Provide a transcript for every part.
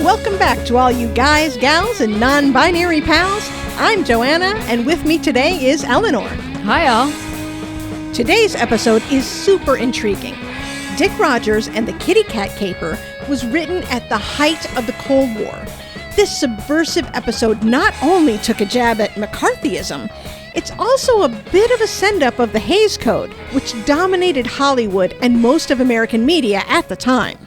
welcome back to all you guys, gals, and non-binary pals. I'm Joanna, and with me today is Eleanor. Hi, all. Today's episode is super intriguing. Dick Rogers and the Kitty Cat Caper was written at the height of the Cold War. This subversive episode not only took a jab at McCarthyism, it's also a bit of a send-up of the Hays Code, which dominated Hollywood and most of American media at the time.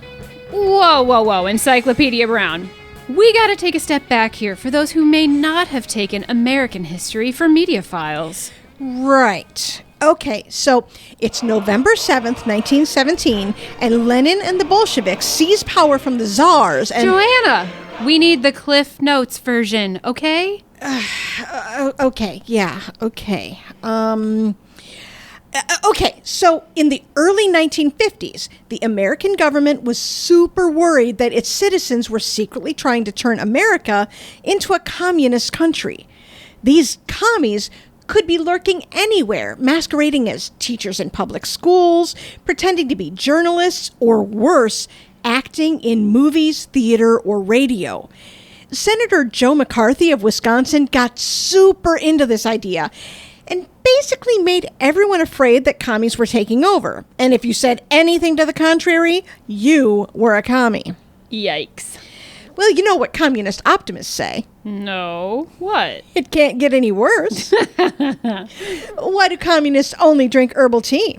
Whoa, Encyclopedia Brown. We gotta take a step back here for those who may not have taken American history for media files. Right. Okay, so it's November 7th, 1917, and Lenin and the Bolsheviks seize power from the Tsars and... Joanna, we need the Cliff Notes version, okay? Okay. Okay, so in the early 1950s, the American government was super worried that its citizens were secretly trying to turn America into a communist country. These commies could be lurking anywhere, masquerading as teachers in public schools, pretending to be journalists, or worse, acting in movies, theater, or radio. Senator Joe McCarthy of Wisconsin got super into this idea and basically made everyone afraid that commies were taking over. And if you said anything to the contrary, you were a commie. Yikes. Well, you know what communist optimists say. No. What? It can't get any worse. Why do communists only drink herbal tea?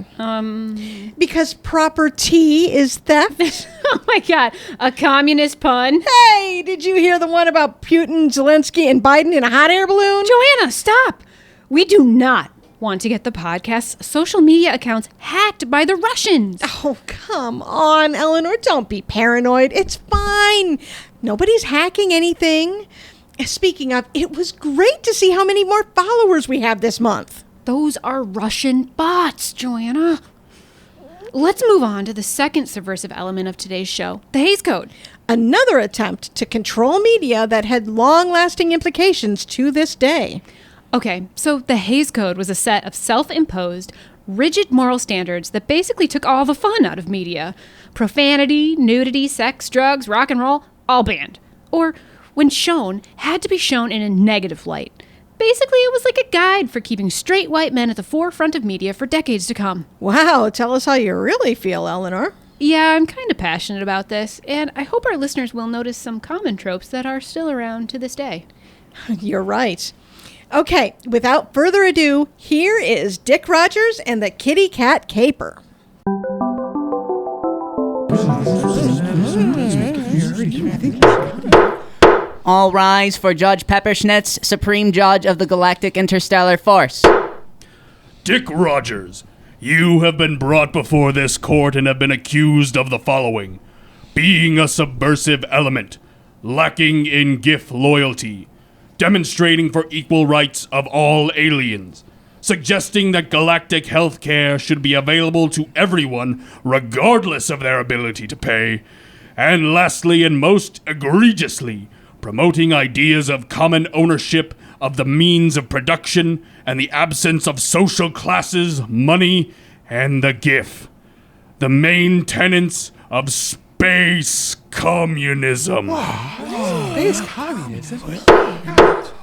Because proper tea is theft. Oh my God, a communist pun? Hey, did you hear the one about Putin, Zelensky, and Biden in a hot air balloon? Joanna, stop! We do not want to get the podcast's social media accounts hacked by the Russians. Oh, come on, Eleanor. Don't be paranoid. It's fine. Nobody's hacking anything. Speaking of, it was great to see how many more followers we have this month. Those are Russian bots, Joanna. Let's move on to the second subversive element of today's show, the Hays Code. Another attempt to control media that had long-lasting implications to this day. Okay, so the Hays Code was a set of self-imposed, rigid moral standards that basically took all the fun out of media. Profanity, nudity, sex, drugs, rock and roll, all banned. Or, when shown, had to be shown in a negative light. Basically, it was like a guide for keeping straight white men at the forefront of media for decades to come. Wow, tell us how you really feel, Eleanor. Yeah, I'm kind of passionate about this, and I hope our listeners will notice some common tropes that are still around to this day. You're right. Okay, without further ado, here is Dick Rogers and the Kitty Cat Caper. All rise for Judge Pepperschnitz, Supreme Judge of the Galactic Interstellar Force. Dick Rogers, you have been brought before this court and have been accused of the following: being a subversive element, lacking in GIF loyalty, demonstrating for equal rights of all aliens, suggesting that galactic health care should be available to everyone regardless of their ability to pay, and lastly and most egregiously, promoting ideas of common ownership of the means of production and the absence of social classes, money, and the GIF. The main tenets of Space Communism. Space Communism?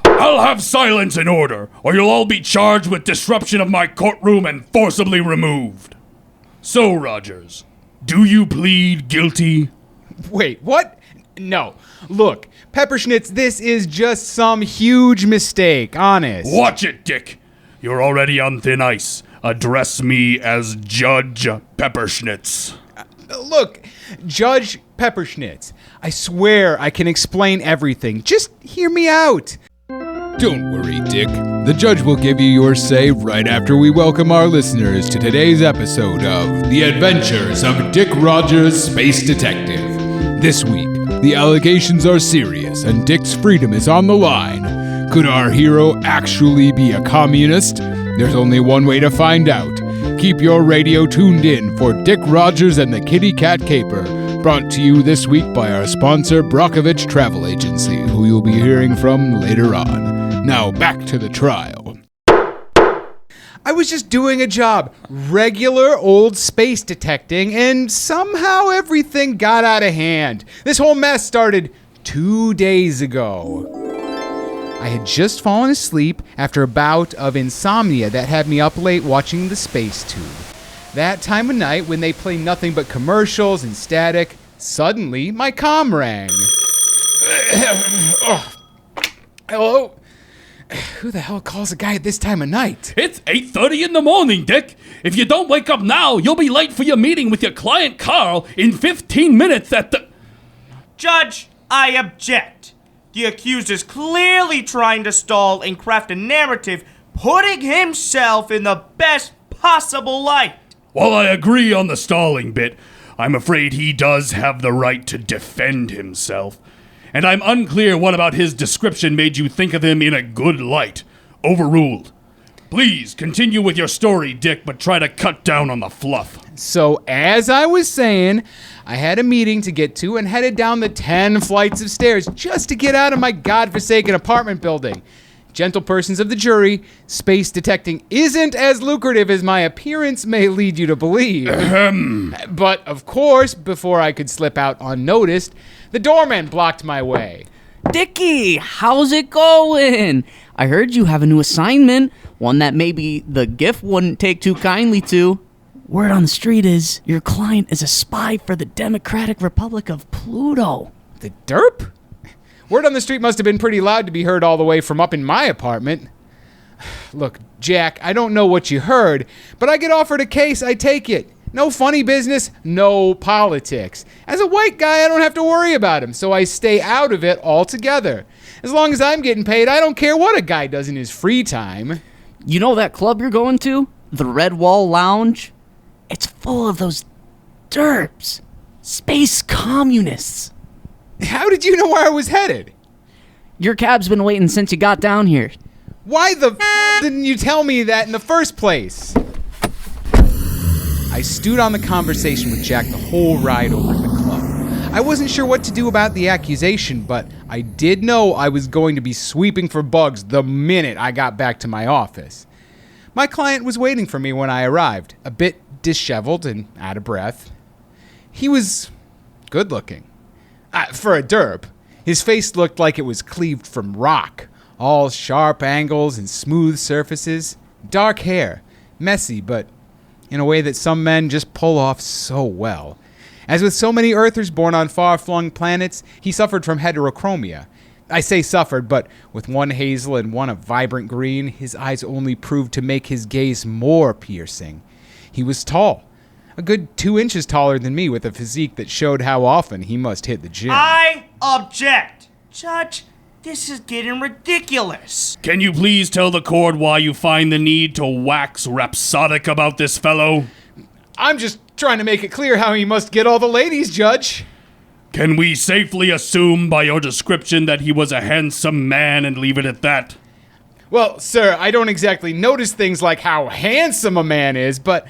I'll have silence in order, or you'll all be charged with disruption of my courtroom and forcibly removed. So, Rogers, do you plead guilty? Wait, what? No. Look, Pepperschnitz, this is just some huge mistake, honest. Watch it, Dick. You're already on thin ice. Address me as Judge Pepperschnitz. Look, Judge Pepperschnitz, I swear I can explain everything. Just hear me out. Don't worry, Dick. The judge will give you your say right after we welcome our listeners to today's episode of The Adventures of Dick Rogers, Space Detective. This week, the allegations are serious and Dick's freedom is on the line. Could our hero actually be a communist? There's only one way to find out. Keep your radio tuned in for Dick Rogers and the Kitty Cat Caper, brought to you this week by our sponsor, Brockovich Travel Agency, who you'll be hearing from later on. Now back to the trial. I was just doing a job, regular old space detecting, and somehow everything got out of hand. This whole mess started 2 days ago. I had just fallen asleep after a bout of insomnia that had me up late watching the Space Tube. That time of night when they play nothing but commercials and static, suddenly my comm rang. Hello? Who the hell calls a guy at this time of night? It's 8:30 in the morning, Dick. If you don't wake up now, you'll be late for your meeting with your client Carl in 15 minutes at the... Judge, I object. The accused is clearly trying to stall and craft a narrative, putting himself in the best possible light. While I agree on the stalling bit, I'm afraid he does have the right to defend himself. And I'm unclear what about his description made you think of him in a good light. Overruled. Please continue with your story, Dick, but try to cut down on the fluff. So, as I was saying, I had a meeting to get to and headed down the 10 flights of stairs just to get out of my godforsaken apartment building. Gentle persons of the jury, space detecting isn't as lucrative as my appearance may lead you to believe. But, of course, before I could slip out unnoticed, the doorman blocked my way. Dickie, how's it going? I heard you have a new assignment, one that maybe the GIF wouldn't take too kindly to. Word on the street is your client is a spy for the Democratic Republic of Pluto. The derp? Word on the street must have been pretty loud to be heard all the way from up in my apartment. Look, Jack, I don't know what you heard, but I get offered a case, I take it. No funny business, no politics. As a white guy, I don't have to worry about him, so I stay out of it altogether. As long as I'm getting paid, I don't care what a guy does in his free time. You know that club you're going to? The Red Wall Lounge? It's full of those derps. Space communists. How did you know where I was headed? Your cab's been waiting since you got down here. Why the didn't you tell me that in the first place? I stewed on the conversation with Jack the whole ride over to the club. I wasn't sure what to do about the accusation, but I did know I was going to be sweeping for bugs the minute I got back to my office. My client was waiting for me when I arrived, a bit disheveled and out of breath. He was good looking. For a derp, his face looked like it was cleaved from rock, all sharp angles and smooth surfaces, dark hair, messy, but in a way that some men just pull off so well. As with so many Earthers born on far-flung planets, he suffered from heterochromia. I say suffered, but with one hazel and one a vibrant green, his eyes only proved to make his gaze more piercing. He was tall, a good 2 inches taller than me, with a physique that showed how often he must hit the gym. I object. Judge, this is getting ridiculous. Can you please tell the court why you find the need to wax rhapsodic about this fellow? I'm just trying to make it clear how he must get all the ladies, Judge. Can we safely assume by your description that he was a handsome man and leave it at that? Well, sir, I don't exactly notice things like how handsome a man is, but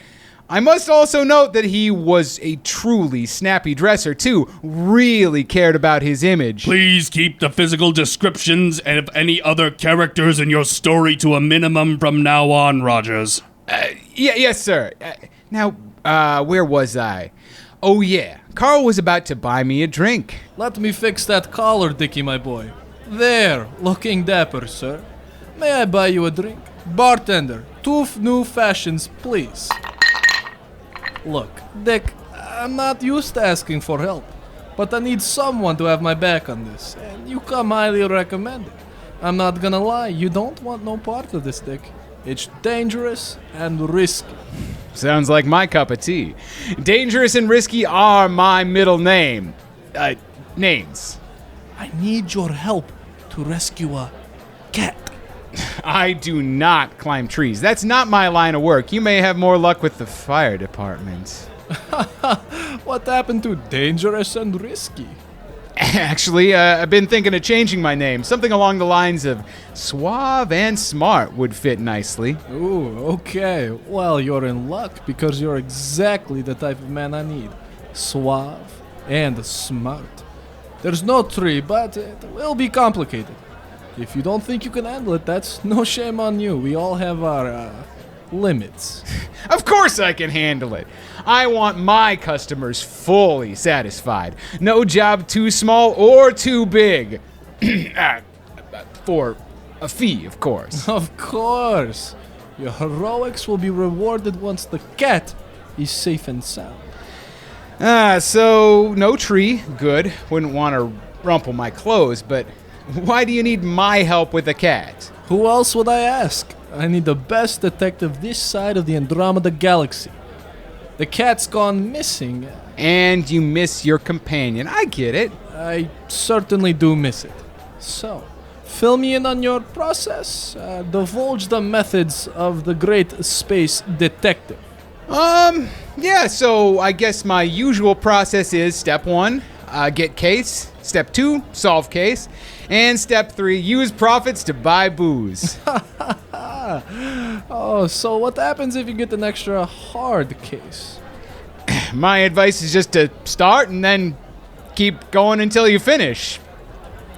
I must also note that he was a truly snappy dresser, too. Really cared about his image. Please keep the physical descriptions and of any other characters in your story to a minimum from now on, Rogers. Yes, sir. Where was I? Oh, yeah. Carl was about to buy me a drink. Let me fix that collar, Dickie, my boy. There, looking dapper, sir. May I buy you a drink? Bartender, 2 new fashions, please. Look, Dick, I'm not used to asking for help, but I need someone to have my back on this, and you come highly recommended. I'm not gonna lie, you don't want no part of this, Dick. It's dangerous and risky. Sounds like my cup of tea. Dangerous and risky are my middle names. I need your help to rescue a cat. I do not climb trees. That's not my line of work. You may have more luck with the fire department. What happened to dangerous and risky? Actually, I've been thinking of changing my name. Something along the lines of suave and smart would fit nicely. Ooh, okay. Well, you're in luck because you're exactly the type of man I need. Suave and smart. There's no tree, but it will be complicated. If you don't think you can handle it, that's no shame on you. We all have our limits. Of course I can handle it. I want my customers fully satisfied. No job too small or too big. For a fee, of course. Of course. Your heroics will be rewarded once the cat is safe and sound. So no tree. Good. Wouldn't want to rumple my clothes, but why do you need my help with the cat? Who else would I ask? I need the best detective this side of the Andromeda Galaxy. The cat's gone missing. And you miss your companion. I get it. I certainly do miss it. So, fill me in on your process. Divulge the methods of the great space detective. Yeah, so I guess my usual process is step 1, get case. Step 2, solve case. And step 3, use profits to buy booze. Oh, so what happens if you get an extra hard case? My advice is just to start and then keep going until you finish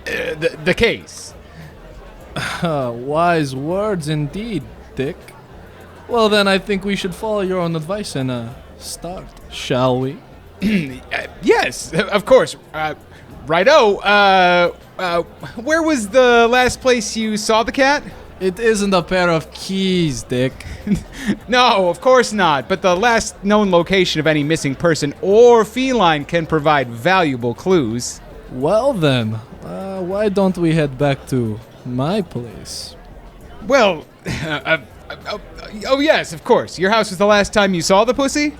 the case. Wise words indeed, Dick. Well, then I think we should follow your own advice and start, shall we? Yes, of course. Righto. Where was the last place you saw the cat? It isn't a pair of keys, Dick. No, of course not. But the last known location of any missing person or feline can provide valuable clues. Well then, why don't we head back to my place? Well, oh yes, of course. Your house was the last time you saw the pussy?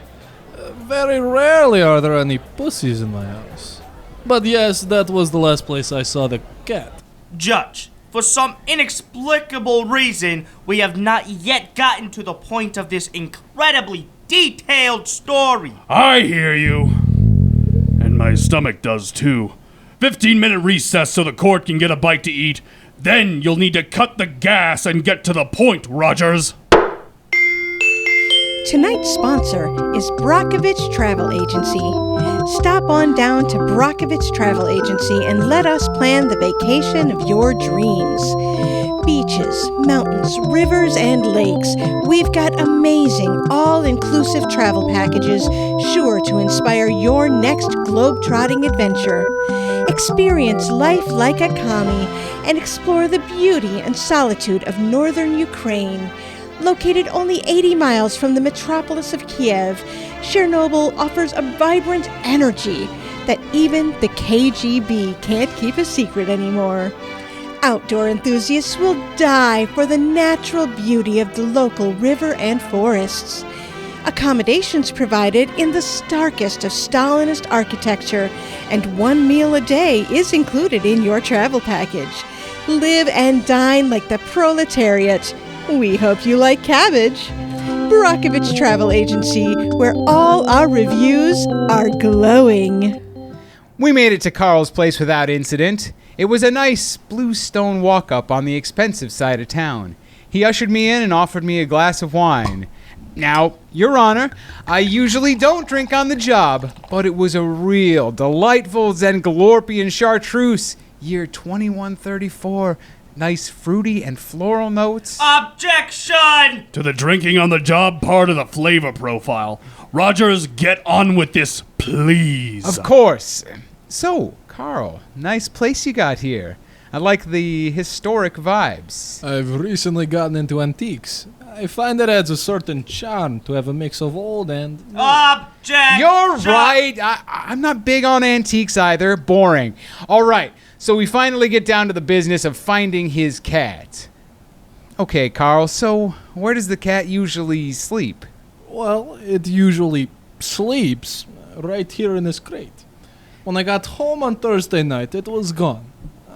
Very rarely are there any pussies in my house. But yes, that was the last place I saw the cat. Judge, for some inexplicable reason, we have not yet gotten to the point of this incredibly detailed story. I hear you. And my stomach does too. 15-minute recess so the court can get a bite to eat. Then you'll need to cut the gas and get to the point, Rogers. Tonight's sponsor is Brockovich Travel Agency. Stop on down to Brockovich Travel Agency and let us plan the vacation of your dreams. Beaches, mountains, rivers, and lakes. We've got amazing, all-inclusive travel packages sure to inspire your next globe-trotting adventure. Experience life like a commie and explore the beauty and solitude of northern Ukraine. Located only 80 miles from the metropolis of Kiev, Chernobyl offers a vibrant energy that even the KGB can't keep a secret anymore. Outdoor enthusiasts will die for the natural beauty of the local river and forests. Accommodations provided in the starkest of Stalinist architecture, and 1 meal a day is included in your travel package. Live and dine like the proletariat. We hope you like cabbage. Brockovich Travel Agency, where all our reviews are glowing. We made it to Carl's place without incident. It was a nice blue stone walk-up on the expensive side of town. He ushered me in and offered me a glass of wine. Now, Your Honor, I usually don't drink on the job, but it was a real delightful Zengalopian chartreuse, year 2134. Nice fruity and floral notes. Objection! To the drinking on the job part of the flavor profile. Rogers, get on with this, please. Of course. So, Carl, nice place you got here. I like the historic vibes. I've recently gotten into antiques. I find it adds a certain charm to have a mix of old and new. Objection! You're right. I'm not big on antiques either. Boring. All right. So we finally get down to the business of finding his cat. Okay, Carl, so where does the cat usually sleep? Well, it usually sleeps right here in this crate. When I got home on Thursday night, it was gone.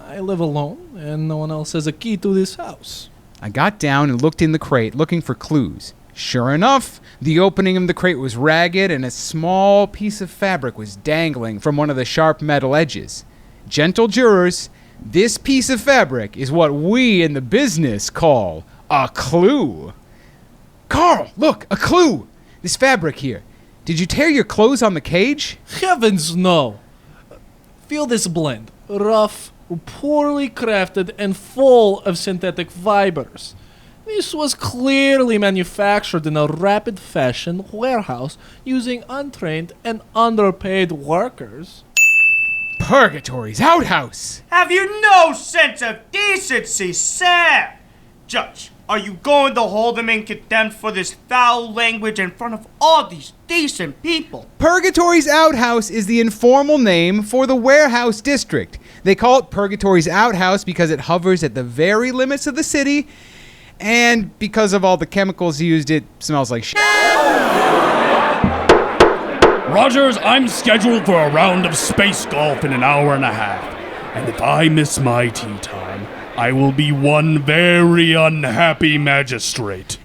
I live alone, and no one else has a key to this house. I got down and looked in the crate, looking for clues. Sure enough, the opening of the crate was ragged, and a small piece of fabric was dangling from one of the sharp metal edges. Gentle jurors, this piece of fabric is what we in the business call a clue. Carl, look, a clue! This fabric here. Did you tear your clothes on the cage? Heavens no! Feel this blend. Rough, poorly crafted, and full of synthetic fibers. This was clearly manufactured in a rapid fashion warehouse using untrained and underpaid workers. Purgatory's outhouse! Have you no sense of decency, sir? Judge, are you going to hold him in contempt for this foul language in front of all these decent people? Purgatory's outhouse is the informal name for the warehouse district. They call it Purgatory's outhouse because it hovers at the very limits of the city, and because of all the chemicals used, it smells like shit. Rogers, I'm scheduled for a round of space golf in an hour and a half. And if I miss my tea time, I will be one very unhappy magistrate.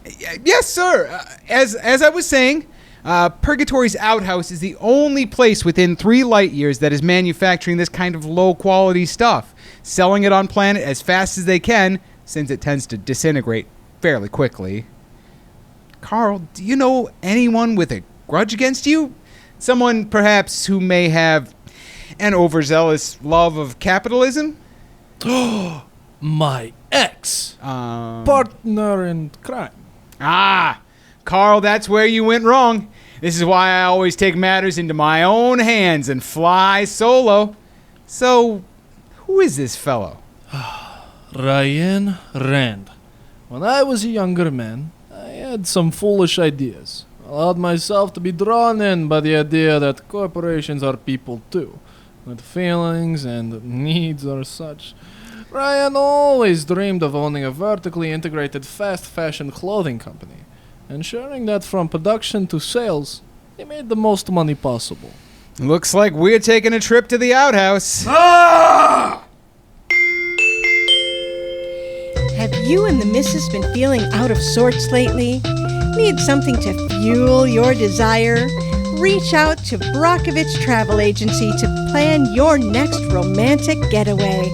Yes, sir. As I was saying, Purgatory's outhouse is the only place within 3 light years that is manufacturing this kind of low-quality stuff, selling it on planet as fast as they can, since it tends to disintegrate fairly quickly. Carl, do you know anyone with a grudge against you? Someone, perhaps, who may have an overzealous love of capitalism? My ex. Partner in crime. Ah, Carl, that's where you went wrong. This is why I always take matters into my own hands and fly solo. So, who is this fellow? N.E.R.D. When I was a younger man, I had some foolish ideas. I allowed myself to be drawn in by the idea that corporations are people too, with feelings and needs or such. Ryan always dreamed of owning a vertically integrated fast fashion clothing company, ensuring that from production to sales, he made the most money possible. Looks like we're taking a trip to the outhouse. Have you and the missus been feeling out of sorts lately? Need something to fuel your desire? Reach out to Brockovich Travel Agency to plan your next romantic getaway.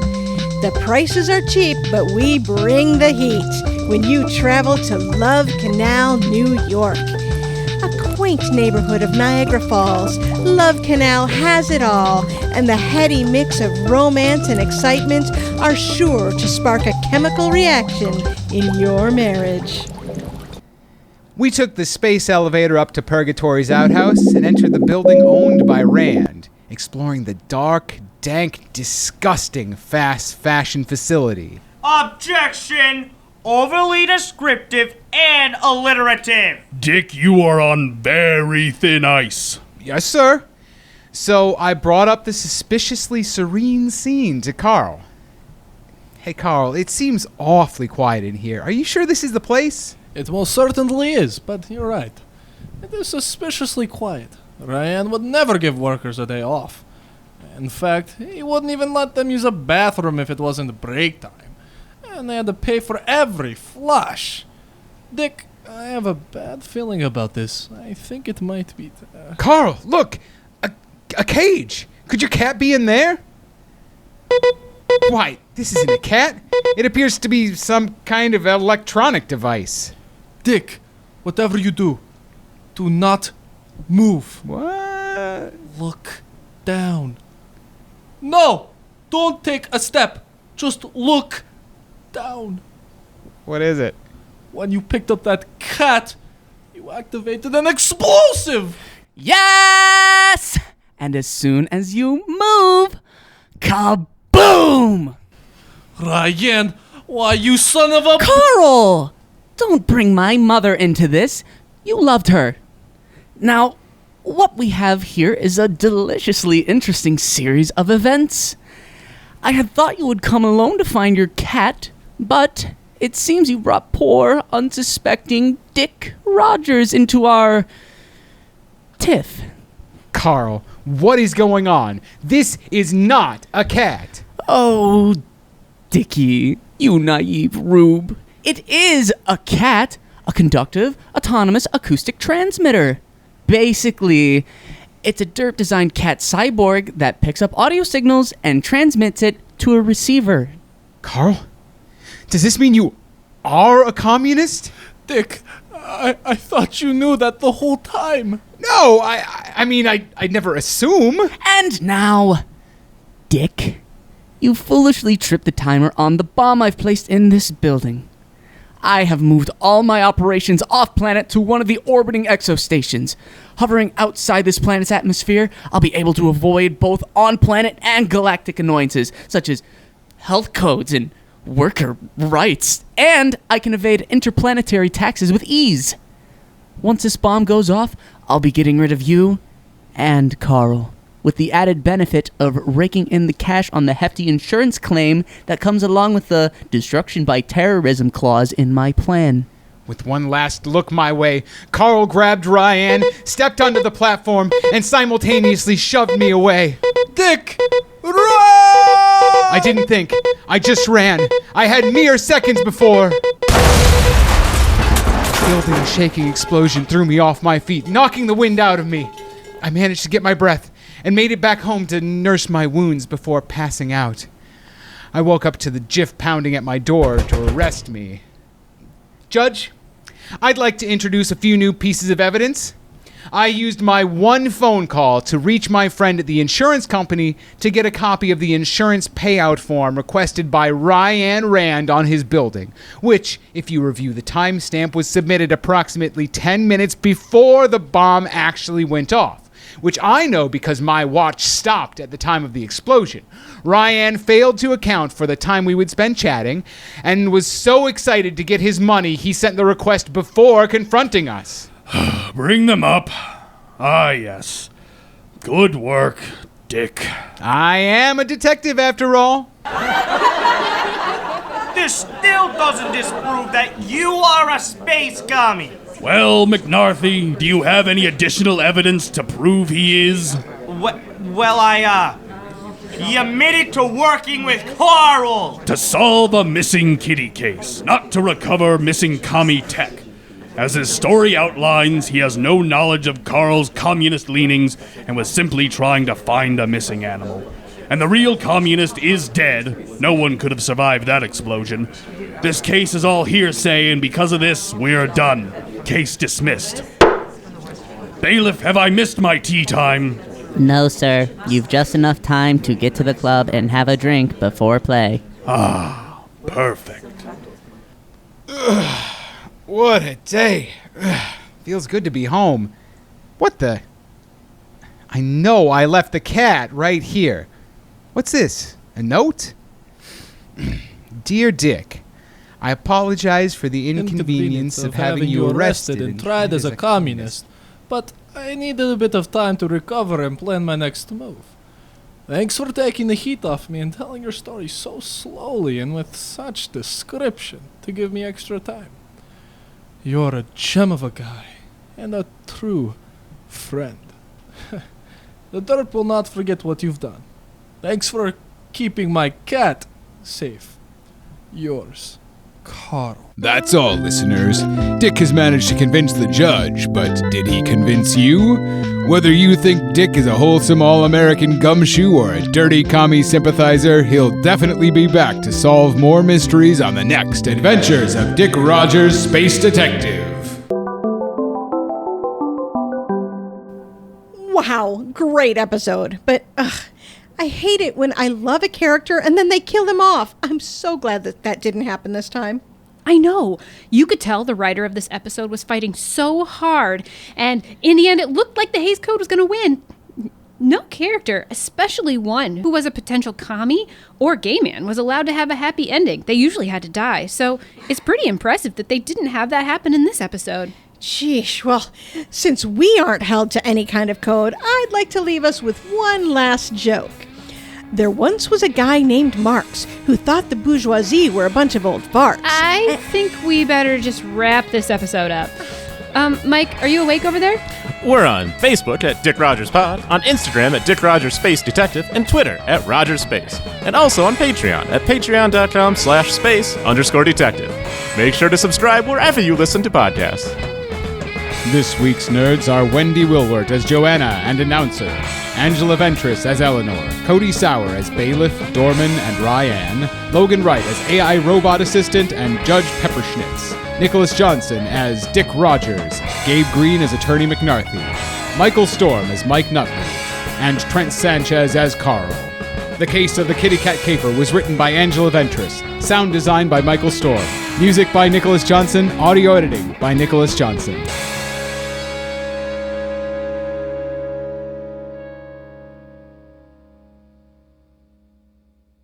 The prices are cheap, but we bring the heat when you travel to Love Canal, New York. A quaint neighborhood of Niagara Falls, Love Canal has it all, and the heady mix of romance and excitement are sure to spark a chemical reaction in your marriage. We took the space elevator up to Purgatory's outhouse and entered the building owned by Rand, exploring the dark, dank, disgusting fast fashion facility. Objection! Overly descriptive and alliterative. Dick, you are on very thin ice. Yes, sir. So I brought up the suspiciously serene scene to Carl. Hey, Carl, it seems awfully quiet in here. Are you sure this is the place? It most certainly is, but you're right. It is suspiciously quiet. Ryan would never give workers a day off. In fact, he wouldn't even let them use a bathroom if it wasn't break time. And they had to pay for every flush. Dick, I have a bad feeling about this. I think it might be... Carl, look! A cage! Could your cat be in there? Why, this isn't a cat. It appears to be some kind of electronic device. Dick, whatever you do not move. What? Look down. No! Don't take a step. Just look down. What is it? When you picked up that cat, you activated an explosive! Yes! And as soon as you move, kaboom! Ryan, why you son of a... Carl! Don't bring my mother into this. You loved her. Now, what we have here is a deliciously interesting series of events. I had thought you would come alone to find your cat, but it seems you brought poor, unsuspecting Dick Rogers into our tiff. Carl, what is going on? This is not a cat. Oh, Dickie, you naive rube. It is a cat, a conductive, autonomous acoustic transmitter. Basically, it's a derp-designed cat cyborg that picks up audio signals and transmits it to a receiver. Carl, does this mean you are a communist? Dick, I thought you knew that the whole time. No, I mean, I'd never assume. And now, Dick, you foolishly tripped the timer on the bomb I've placed in this building. I have moved all my operations off-planet to one of the orbiting exostations. Hovering outside this planet's atmosphere, I'll be able to avoid both on-planet and galactic annoyances, such as health codes and worker rights. And I can evade interplanetary taxes with ease. Once this bomb goes off, I'll be getting rid of you and Carl, with the added benefit of raking in the cash on the hefty insurance claim that comes along with the destruction by terrorism clause in my plan. With one last look my way, Carl grabbed Ryan, stepped onto the platform, and simultaneously shoved me away. Dick! Run! I didn't think. I just ran. I had mere seconds before. Building a shaking explosion threw me off my feet, knocking the wind out of me. I managed to get my breath and made it back home to nurse my wounds before passing out. I woke up to the GIF pounding at my door to arrest me. Judge, I'd like to introduce a few new pieces of evidence. I used my one phone call to reach my friend at the insurance company to get a copy of the insurance payout form requested by Ryan Rand on his building, which, if you review the timestamp, was submitted approximately 10 minutes before the bomb actually went off, which I know because my watch stopped at the time of the explosion. Ryan failed to account for the time we would spend chatting and was so excited to get his money he sent the request before confronting us. Bring them up. Ah, yes. Good work, Dick. I am a detective after all. This still doesn't disprove that you are a space commie. Well, McNarthy, do you have any additional evidence to prove he is? He admitted to working with Carl. To solve a missing kitty case, not to recover missing commie tech. As his story outlines, he has no knowledge of Carl's communist leanings and was simply trying to find a missing animal. And the real communist is dead. No one could have survived that explosion. This case is all hearsay, and because of this, we're done. Case dismissed. Bailiff, have I missed my tea time? No, sir. You've just enough time to get to the club and have a drink before play. Ah, perfect. What a day. Feels good to be home. What the? I know I left the cat right here. What's this? A note? Dear Dick, I apologize for the inconvenience of having you arrested and tried as a communist, but I needed a bit of time to recover and plan my next move. Thanks for taking the heat off me and telling your story so slowly and with such description to give me extra time. You're a gem of a guy, and a true friend. The dirt will not forget what you've done. Thanks for keeping my cat safe. Yours, Carl. That's all, listeners. Dick has managed to convince the judge, but did he convince you? Whether you think Dick is a wholesome all-American gumshoe or a dirty commie sympathizer, he'll definitely be back to solve more mysteries on the next Adventures of Dick Rogers, Space Detective. Wow, great episode. But I hate it when I love a character and then they kill him off. I'm so glad that didn't happen this time. I know. You could tell the writer of this episode was fighting so hard, and in the end it looked like the Hays Code was going to win. No character, especially one who was a potential commie or gay man, was allowed to have a happy ending. They usually had to die, so it's pretty impressive that they didn't have that happen in this episode. Sheesh, well, since we aren't held to any kind of code, I'd like to leave us with one last joke. There once was a guy named Marx who thought the bourgeoisie were a bunch of old farts. I think we better just wrap this episode up. Mike, are you awake over there? We're on Facebook at Dick Rogers Pod, on Instagram at Dick Rogers Space Detective, and Twitter at Rogers Space, and also on Patreon at patreon.com/space_detective. Make sure to subscribe wherever you listen to podcasts. This week's nerds are Wendy Wilwert as Joanna and announcer, Angela Ventris as Eleanor, Cody Sauer as Bailiff, Dorman, and Ryan, Logan Wright as AI robot assistant and Judge Pepperschnitz, Nicholas Johnson as Dick Rogers, Gabe Green as Attorney McNarthy, Michael Storm as Mike Nutley, and Trent Sanchez as Carl. The Case of the Kitty Cat Caper was written by Angela Ventris. Sound design by Michael Storr. Music by Nicholas Johnson. Audio editing by Nicholas Johnson.